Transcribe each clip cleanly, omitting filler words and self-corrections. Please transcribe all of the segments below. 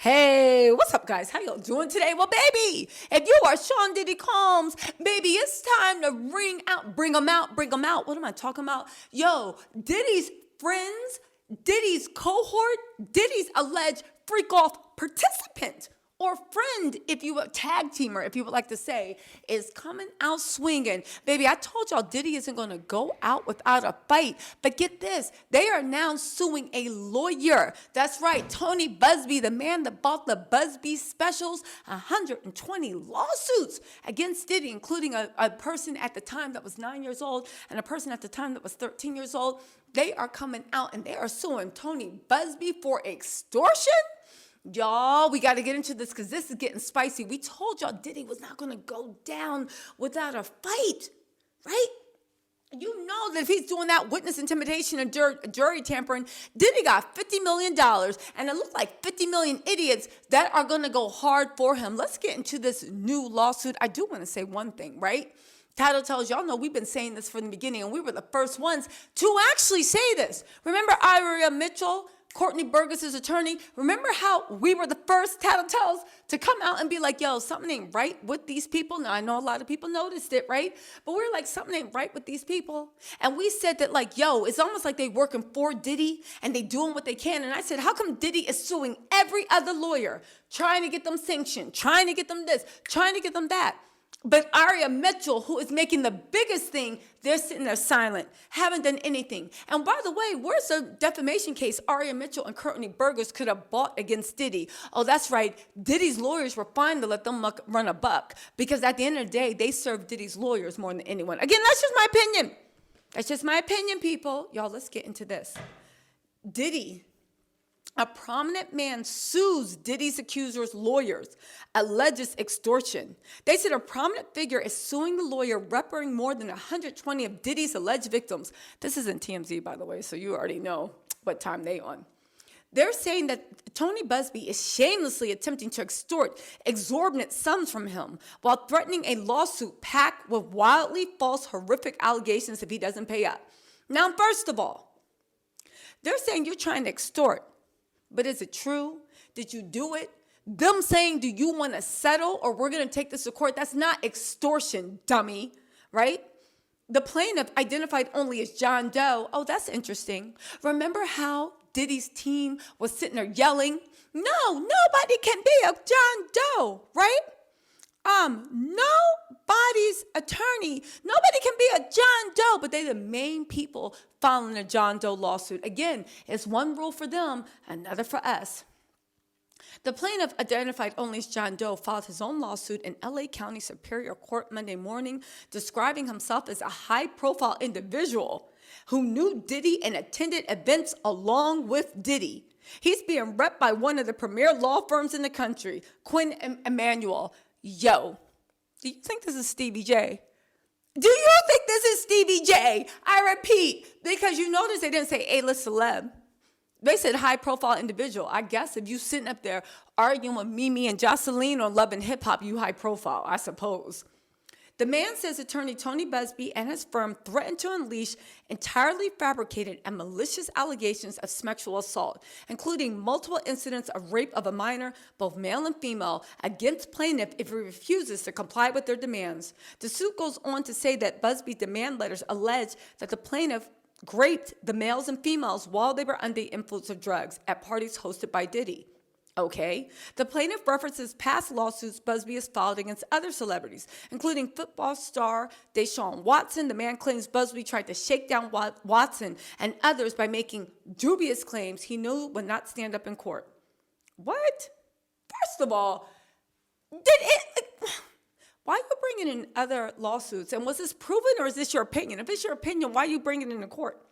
Hey, what's up, guys? How y'all doing today? Well, baby, if you are Sean Diddy Combs, baby, it's time to bring them out. What am I talking about? Yo, Diddy's friends, Diddy's cohort, Diddy's alleged freak off participant or friend, if you would, tag teamer, if you would like to say, is coming out swinging. Baby, I told y'all Diddy isn't going to go out without a fight. But get this, they are now suing a lawyer. That's right, Tony Buzzbee, the man that bought the Buzzbee specials, 120 lawsuits against Diddy, including a person at the time that was 9 years old and a person at the time that was 13 years old. They are coming out and they are suing Tony Buzzbee for extortion. Y'all, we got to get into this because this is getting spicy. We told y'all Diddy was not going to go down without a fight, right? You know that if he's doing that witness intimidation and jury tampering, Diddy got $50 million, and it looks like 50 million idiots that are going to go hard for him. Let's get into this new lawsuit. I do want to say one thing, right? Title tells y'all know we've been saying this from the beginning, and we were the first ones to actually say this. Remember Ira Mitchell, Courtney Burgess's attorney? Remember how we were the first tattletales to come out and be like, yo, something ain't right with these people? Now, I know a lot of people noticed it, right? But we're like, something ain't right with these people. And we said that, like, yo, it's almost like they working for Diddy and they doing what they can. And I said, how come Diddy is suing every other lawyer, trying to get them sanctioned, trying to get them this, trying to get them that? But Ira Mitchell, who is making the biggest thing, they're sitting there silent, haven't done anything. And by the way, where's the defamation case Ira Mitchell and Courtney Burgess could have bought against Diddy? Oh, that's right. Diddy's lawyers were fine to let them run a buck because at the end of the day, they serve Diddy's lawyers more than anyone. Again, that's just my opinion. That's just my opinion, people. Y'all, let's get into this. Diddy, a prominent man, sues Diddy's accusers' lawyers, alleges extortion. They said a prominent figure is suing the lawyer, representing more than 120 of Diddy's alleged victims. This isn't TMZ, by the way, so you already know what time they on. They're saying that Tony Buzzbee is shamelessly attempting to extort exorbitant sums from him while threatening a lawsuit packed with wildly false, horrific allegations if he doesn't pay up. Now, first of all, they're saying you're trying to extort. But is it true? Did you do it? Them saying, do you want to settle or we're going to take this to court? That's not extortion, dummy, right? The plaintiff identified only as John Doe. Oh, that's interesting. Remember how Diddy's team was sitting there yelling, no, nobody can be a John Doe, right? Nobody's attorney. Nobody can be a John Doe, but they're the main people filing a John Doe lawsuit. Again, it's one rule for them, another for us. The plaintiff, identified only as John Doe, filed his own lawsuit in LA County Superior Court Monday morning, describing himself as a high-profile individual who knew Diddy and attended events along with Diddy. He's being repped by one of the premier law firms in the country, Quinn Emanuel. Yo, do you think this is Stevie J? Do you think this is Stevie J? I repeat, because you notice they didn't say A-list celeb. They said high-profile individual. I guess if you sitting up there arguing with Mimi and Jocelyn on Love and Hip Hop, you high-profile, I suppose. The man says attorney Tony Buzzbee and his firm threatened to unleash entirely fabricated and malicious allegations of sexual assault, including multiple incidents of rape of a minor, both male and female, against plaintiff if he refuses to comply with their demands. The suit goes on to say that Buzzbee's demand letters allege that the plaintiff raped the males and females while they were under the influence of drugs at parties hosted by Diddy. Okay. The plaintiff references past lawsuits Buzzbee has filed against other celebrities, including football star Deshaun Watson. The man claims Buzzbee tried to shake down Watson and others by making dubious claims he knew would not stand up in court. What? First of all, why are you bringing in other lawsuits? And was this proven or is this your opinion? If it's your opinion, why are you bringing it into court?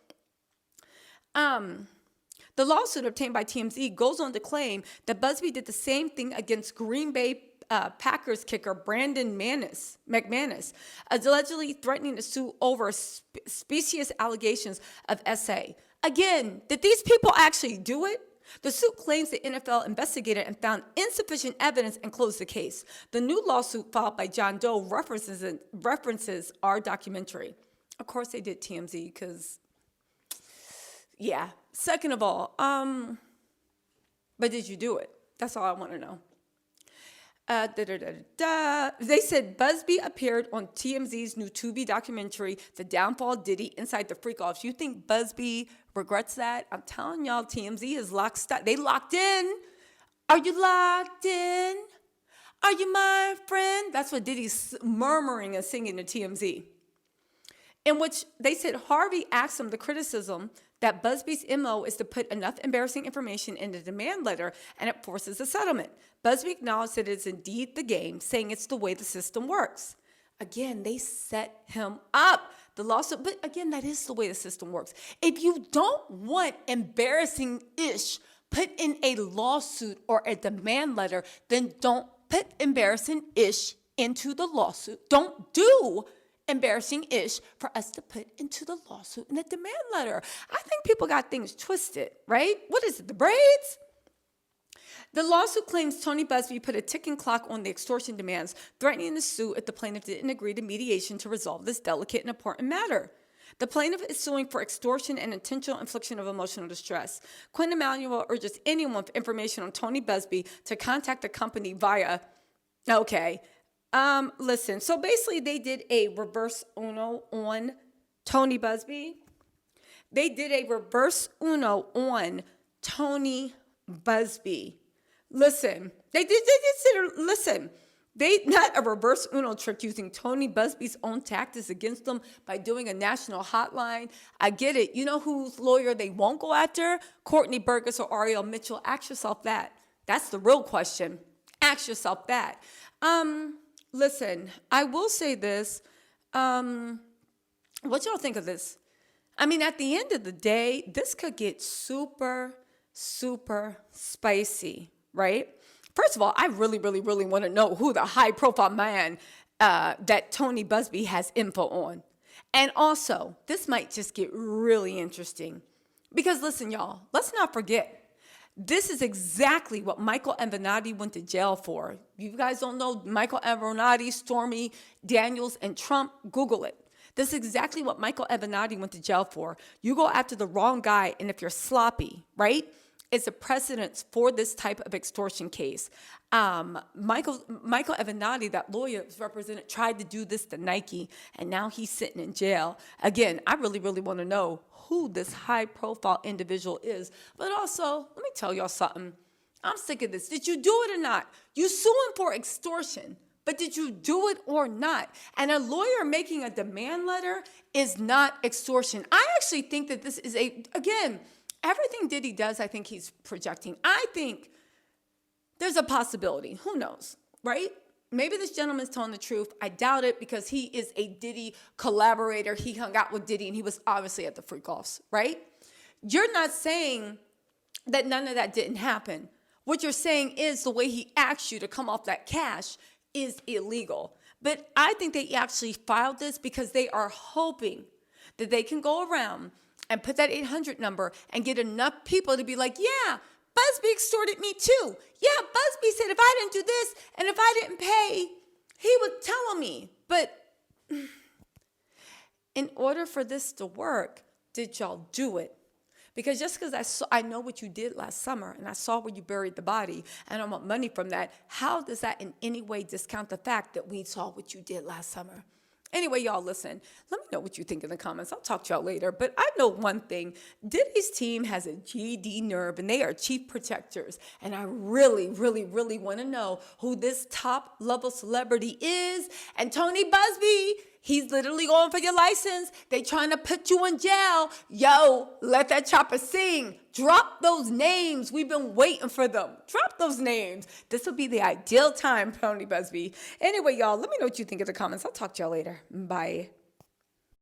The lawsuit obtained by TMZ goes on to claim that Buzzbee did the same thing against Green Bay Packers kicker Brandon McManus, allegedly threatening to sue over specious allegations of SA. Again, did these people actually do it? The suit claims the NFL investigated and found insufficient evidence and closed the case. The new lawsuit filed by John Doe references our documentary. Of course they did, TMZ, because, yeah. Second of all, but did you do it? That's all I want to know. They said Buzzbee appeared on TMZ's new Tubi documentary, The Downfall of Diddy Inside the Freak-Offs. You think Buzzbee regrets that? I'm telling y'all, TMZ is locked. They locked in. Are you locked in? Are you my friend? That's what Diddy's murmuring and singing to TMZ. In which they said Harvey asked him the criticism that Buzzbee's MO is to put enough embarrassing information in the demand letter and it forces a settlement. Buzzbee acknowledged that it's indeed the game, saying it's the way the system works. Again, they set him up. The lawsuit, but again, that is the way the system works. If you don't want embarrassing-ish put in a lawsuit or a demand letter, then don't put embarrassing-ish into the lawsuit. Don't do embarrassing-ish for us to put into the lawsuit and the demand letter. I think people got things twisted, right? What is it, the braids? The lawsuit claims Tony Buzzbee put a ticking clock on the extortion demands, threatening to sue if the plaintiff didn't agree to mediation to resolve this delicate and important matter. The plaintiff is suing for extortion and intentional infliction of emotional distress. Quinn Emanuel urges anyone with information on Tony Buzzbee to contact the company via, listen, so basically they did a reverse Uno on Tony Buzzbee. They did a reverse Uno on Tony Buzzbee. Listen, they not a reverse Uno trick using Tony Buzzbee's own tactics against them by doing a national hotline. I get it. You know whose lawyer they won't go after? Courtney Burgess or Ariel Mitchell. Ask yourself that. That's the real question. Ask yourself that. Listen, I will say this. What y'all think of this? I mean, at the end of the day, this could get super, super spicy, right? First of all, I really, really, really want to know who the high-profile man that Tony Buzzbee has info on. And also, this might just get really interesting. Because listen, y'all, let's not forget, this is exactly what Michael Avenatti went to jail for. You guys don't know Michael Avenatti, Stormy Daniels, and Trump? Google it. This is exactly what Michael Avenatti went to jail for. You go after the wrong guy, and if you're sloppy, right? It's a precedent for this type of extortion case. Michael Avenatti, that lawyer represented, tried to do this to Nike, and now he's sitting in jail. Again, I really, really want to know who this high-profile individual is. But also, let me tell y'all something. I'm sick of this. Did you do it or not? You suing for extortion, but did you do it or not? And a lawyer making a demand letter is not extortion. I actually think that this is again, everything Diddy does, I think he's projecting. I think there's a possibility. Who knows, right? Maybe this gentleman's telling the truth. I doubt it because he is a Diddy collaborator. He hung out with Diddy and he was obviously at the freak-offs, right? You're not saying that none of that didn't happen. What you're saying is the way he asked you to come off that cash is illegal. But I think they actually filed this because they are hoping that they can go around and put that 800 number and get enough people to be like, yeah, Buzzbee extorted me too. Yeah, Buzzbee said if I didn't do this and if I didn't pay, he would tell me. But in order for this to work, did y'all do it? Because just because I know what you did last summer and I saw where you buried the body and I want money from that, how does that in any way discount the fact that we saw what you did last summer? Anyway, y'all, listen, let me know what you think in the comments. I'll talk to y'all later. But I know one thing. Diddy's team has a GD nerve, and they are chief protectors. And I really, really, really want to know who this top-level celebrity is. And Tony Buzzbee, he's literally going for your license. They trying to put you in jail. Yo, let that chopper sing. Drop those names. We've been waiting for them. Drop those names. This will be the ideal time, Tony Buzzbee. Anyway, y'all, let me know what you think in the comments. I'll talk to y'all later. Bye.